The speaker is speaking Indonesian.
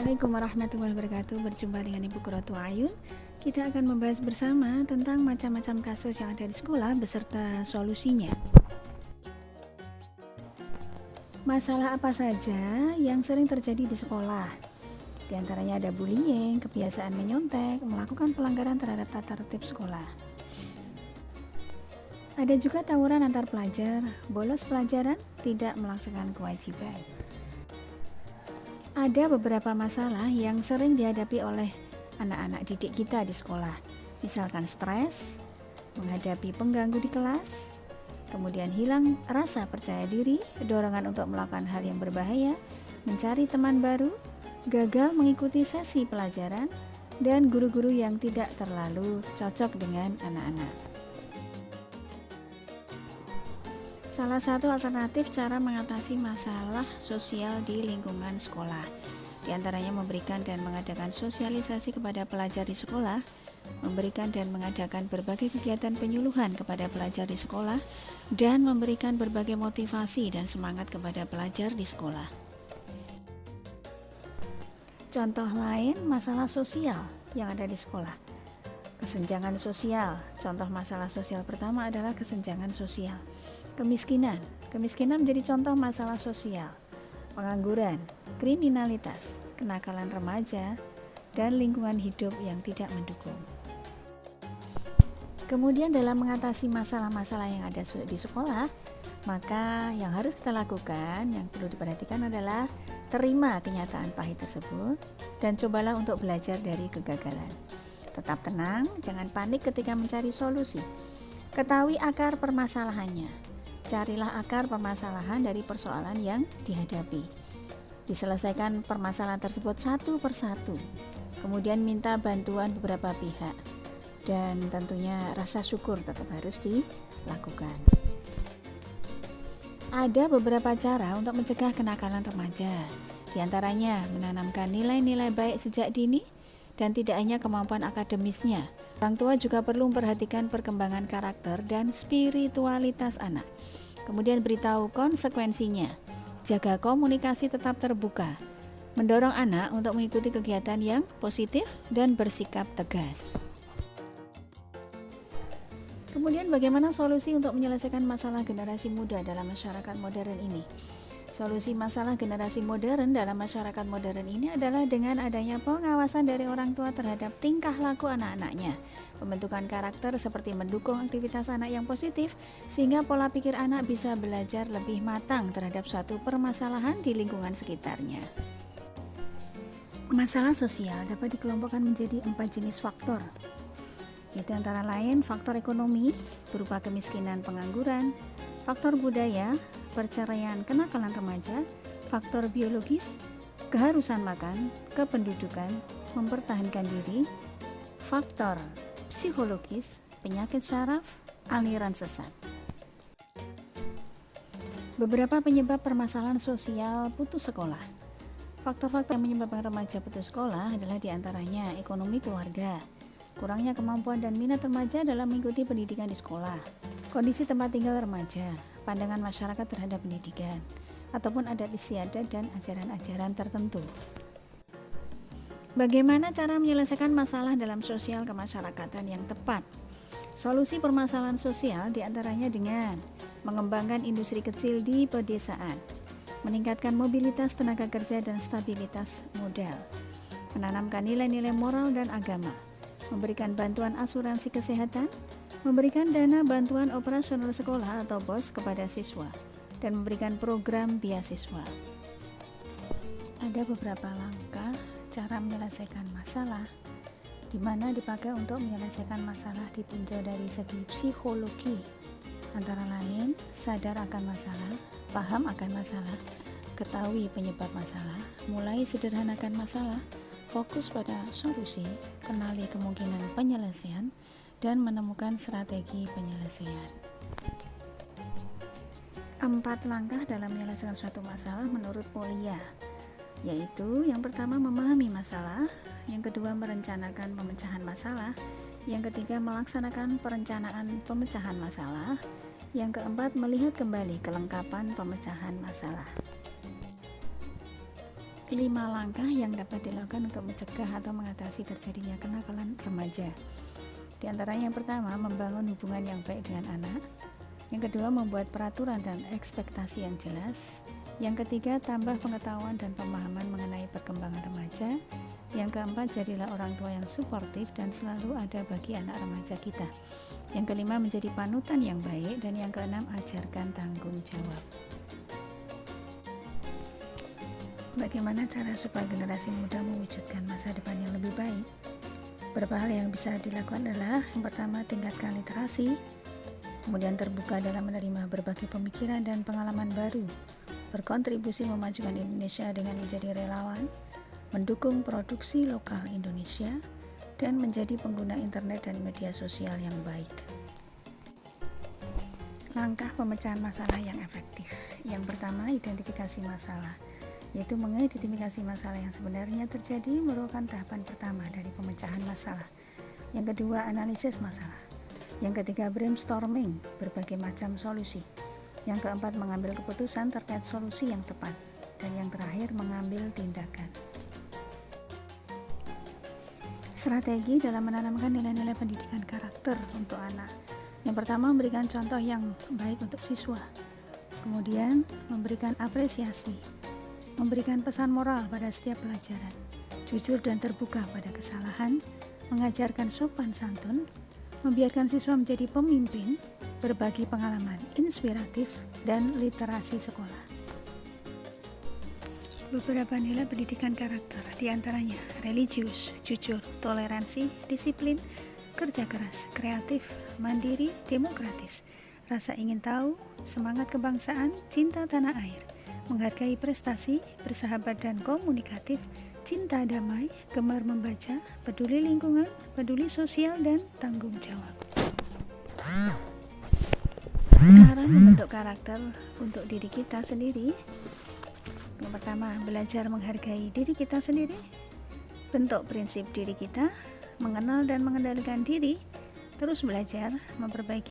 Assalamualaikum warahmatullahi wabarakatuh. Berjumpa dengan Ibu Qurratu Ayun. Kita akan membahas bersama tentang macam-macam kasus yang ada di sekolah beserta solusinya. Masalah apa saja yang sering terjadi di sekolah? Di antaranya ada bullying, kebiasaan menyontek, melakukan pelanggaran terhadap tata tertib sekolah. Ada juga tawuran antar pelajar, bolos pelajaran, tidak melaksanakan kewajiban. Ada beberapa masalah yang sering dihadapi oleh anak-anak didik kita di sekolah. Misalkan stres, menghadapi pengganggu di kelas, kemudian hilang rasa percaya diri, dorongan untuk melakukan hal yang berbahaya, mencari teman baru, gagal mengikuti sesi pelajaran, dan guru-guru yang tidak terlalu cocok dengan anak-anak. Salah satu alternatif cara mengatasi masalah sosial di lingkungan sekolah, di antaranya memberikan dan mengadakan sosialisasi kepada pelajar di sekolah, memberikan dan mengadakan berbagai kegiatan penyuluhan kepada pelajar di sekolah, dan memberikan berbagai motivasi dan semangat kepada pelajar di sekolah. Contoh lain, masalah sosial yang ada di sekolah. Kesenjangan sosial. Contoh masalah sosial pertama adalah kesenjangan sosial. Kemiskinan menjadi contoh masalah sosial. Pengangguran, kriminalitas, kenakalan remaja, dan lingkungan hidup yang tidak mendukung. Kemudian dalam mengatasi masalah-masalah yang ada di sekolah, maka yang harus kita lakukan, yang perlu diperhatikan adalah terima kenyataan pahit tersebut dan cobalah untuk belajar dari kegagalan. Tetap tenang, jangan panik ketika mencari solusi. Ketahui akar permasalahannya. Carilah akar permasalahan dari persoalan yang dihadapi. Diselesaikan permasalahan tersebut satu persatu. Kemudian minta bantuan beberapa pihak. Dan tentunya rasa syukur tetap harus dilakukan. Ada beberapa cara untuk mencegah kenakalan remaja. Di antaranya menanamkan nilai-nilai baik sejak dini, dan tidak hanya kemampuan akademisnya. Orang tua juga perlu memperhatikan perkembangan karakter dan spiritualitas anak. Kemudian beritahu konsekuensinya. Jaga komunikasi tetap terbuka. Mendorong anak untuk mengikuti kegiatan yang positif dan bersikap tegas. Kemudian bagaimana solusi untuk menyelesaikan masalah generasi muda dalam masyarakat modern ini? Solusi masalah generasi modern dalam masyarakat modern ini adalah dengan adanya pengawasan dari orang tua terhadap tingkah laku anak-anaknya, pembentukan karakter seperti mendukung aktivitas anak yang positif, sehingga pola pikir anak bisa belajar lebih matang terhadap suatu permasalahan di lingkungan sekitarnya. Masalah sosial dapat dikelompokkan menjadi 4 jenis faktor, yaitu antara lain faktor ekonomi berupa kemiskinan, pengangguran, faktor budaya, perceraian, kenakalan remaja, faktor biologis, keharusan makan, kependudukan, mempertahankan diri, faktor psikologis, penyakit syaraf, aliran sesat. Beberapa penyebab permasalahan sosial putus sekolah. Faktor-faktor yang menyebabkan remaja putus sekolah adalah diantaranya ekonomi keluarga, kurangnya kemampuan dan minat remaja dalam mengikuti pendidikan di sekolah, kondisi tempat tinggal remaja, pandangan masyarakat terhadap pendidikan, ataupun adat istiadat dan ajaran-ajaran tertentu. Bagaimana cara menyelesaikan masalah dalam sosial kemasyarakatan yang tepat? Solusi permasalahan sosial diantaranya dengan mengembangkan industri kecil di pedesaan, meningkatkan mobilitas tenaga kerja dan stabilitas modal, menanamkan nilai-nilai moral dan agama, memberikan bantuan asuransi kesehatan, memberikan dana bantuan operasional sekolah atau BOS kepada siswa, dan memberikan program beasiswa. Ada beberapa langkah cara menyelesaikan masalah, di mana dipakai untuk menyelesaikan masalah ditinjau dari segi psikologi, antara lain sadar akan masalah, paham akan masalah, ketahui penyebab masalah, mulai sederhanakan masalah, fokus pada solusi, kenali kemungkinan penyelesaian, dan menemukan strategi penyelesaian. 4 langkah dalam menyelesaikan suatu masalah menurut Polya, yaitu yang pertama memahami masalah, yang kedua merencanakan pemecahan masalah, yang ketiga melaksanakan perencanaan pemecahan masalah, yang keempat melihat kembali kelengkapan pemecahan masalah. 5 langkah yang dapat dilakukan untuk mencegah atau mengatasi terjadinya kenakalan remaja. Di antaranya yang pertama, membangun hubungan yang baik dengan anak. Yang kedua, membuat peraturan dan ekspektasi yang jelas. Yang ketiga, tambah pengetahuan dan pemahaman mengenai perkembangan remaja. Yang keempat, jadilah orang tua yang suportif dan selalu ada bagi anak remaja kita. Yang kelima, menjadi panutan yang baik. Dan yang keenam, ajarkan tanggung jawab. Bagaimana cara supaya generasi muda mewujudkan masa depan yang lebih baik? Beberapa hal yang bisa dilakukan adalah yang pertama, tingkatkan literasi, kemudian terbuka dalam menerima berbagai pemikiran dan pengalaman baru, berkontribusi memajukan Indonesia dengan menjadi relawan, mendukung produksi lokal Indonesia, dan menjadi pengguna internet dan media sosial yang baik. Langkah pemecahan masalah yang efektif. Yang pertama, identifikasi masalah, yaitu mengidentifikasi masalah yang sebenarnya terjadi merupakan tahapan pertama dari pemecahan masalah. Yang kedua, analisis masalah. Yang ketiga, brainstorming berbagai macam solusi. Yang keempat, mengambil keputusan terkait solusi yang tepat. Dan yang terakhir, mengambil tindakan. Strategi dalam menanamkan nilai-nilai pendidikan karakter untuk anak. Yang pertama, memberikan contoh yang baik untuk siswa. Kemudian, memberikan apresiasi, memberikan pesan moral pada setiap pelajaran, jujur dan terbuka pada kesalahan, mengajarkan sopan santun, membiarkan siswa menjadi pemimpin, berbagi pengalaman inspiratif, dan literasi sekolah. Beberapa nilai pendidikan karakter diantaranya religius, jujur, toleransi, disiplin, kerja keras, kreatif, mandiri, demokratis, rasa ingin tahu, semangat kebangsaan, cinta tanah air, menghargai prestasi, bersahabat dan komunikatif, cinta damai, gemar membaca, peduli lingkungan, peduli sosial, dan tanggung jawab. Cara membentuk karakter untuk diri kita sendiri. Yang pertama, belajar menghargai diri kita sendiri, bentuk prinsip diri kita, mengenal dan mengendalikan diri, terus belajar, memperbaiki